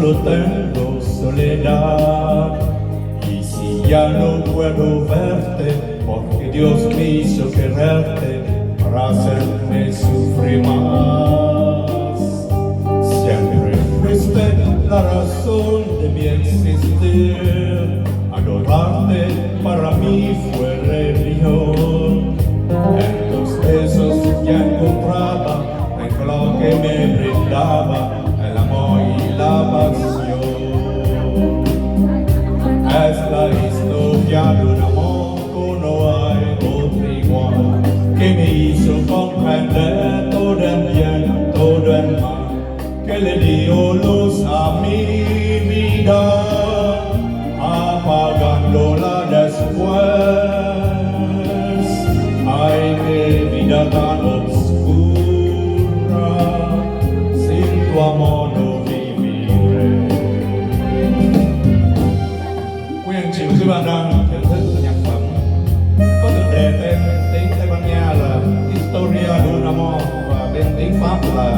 solo tengo soledad. Y si ya no puedo verte, porque Dios me hizo quererte para hacerme sufrir más. Siempre fuiste la razón de mi existir. Adorarte para mí fue religión. En tus besos ya encontraba en lo que me brindaba el amor y la pasión. Es la historia de un amor que no hay otro igual, que me hizo comprender todo el bien, todo el mal, que le dio luz a mi vida, apagándola después. Ay, qué vida tan oscura, sin tu amor no viviré. Quyền chịu sư bạn đang thưởng thức nhạc phẩm có tựa đề tên tiếng Tây Ban Nha là Historia de un amor và bên tiếng Pháp là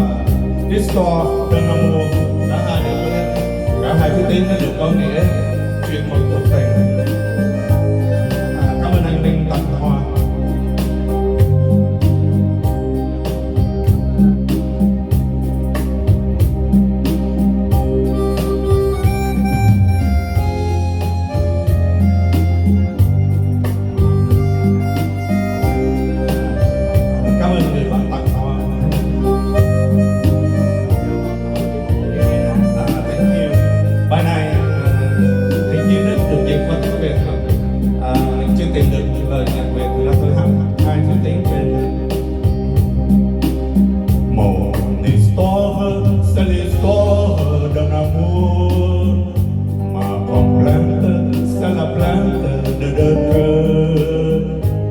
Histoire d'un amour. Cả hai thứ tiếng nó đều có nghĩa chuyện một cuộc tình. Cảm ơn anh Đinh Tặng Hoa. Cảm ơn người bạn tặng hoa. Thank you. Bài này hình như nó được dịch qua tiếng Việt rồi. Mình chưa tìm được lời nhạc Việt thì là tôi học hai thứ tiếng Việt. Mon histoire, c'est l'histoire d'un amour. Ma complainte, c'est la plainte de deux cœurs.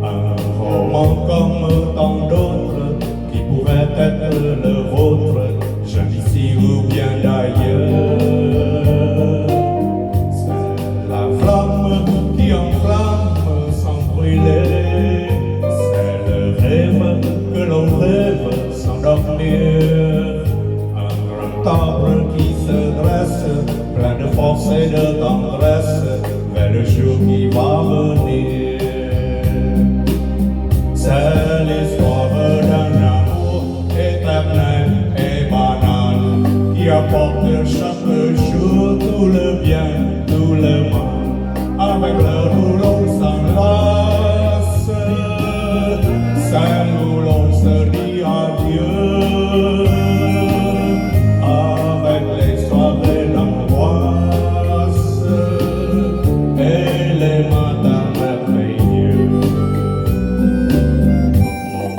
Un roman comme tant d'autres qui pourrait être le vôtre, j'aime ici ou bien d'ailleurs. C'est la flamme qui enflamme sans brûler. C'est le rêve que l'on rêve sans dormir. Un grand arbre qui se dresse, plein de force et de tendresse, vers le jour qui va venir. C'est l'histoire d'un amour éternel et banal qui apporte chaque jour tout le bien, tout le mal, avec l'heure où l'on s'enlace, celle où l'on se dit adieu, avec les soirées d'angoisse et les matins merveilleux. Mon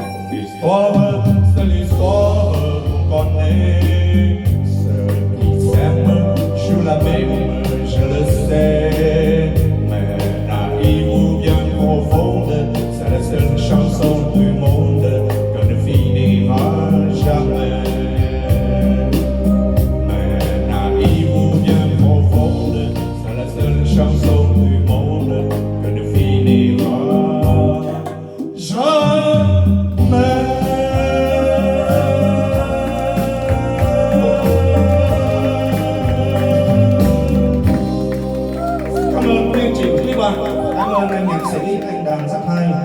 histoire, c'est l'histoire qu'on connaît. Ceux qui s'aiment jouent la même, je le sais. Mais naïve ou bien profonde, c'est la seule chanson du monde que ne finira jamais. Mais naïve ou bien profonde, c'est la seule chanson du monde que ne finira jamais. Cảm ơn quý anh chị, quý bạn. Cảm ơn anh nhạc sĩ anh đàn sắp hai.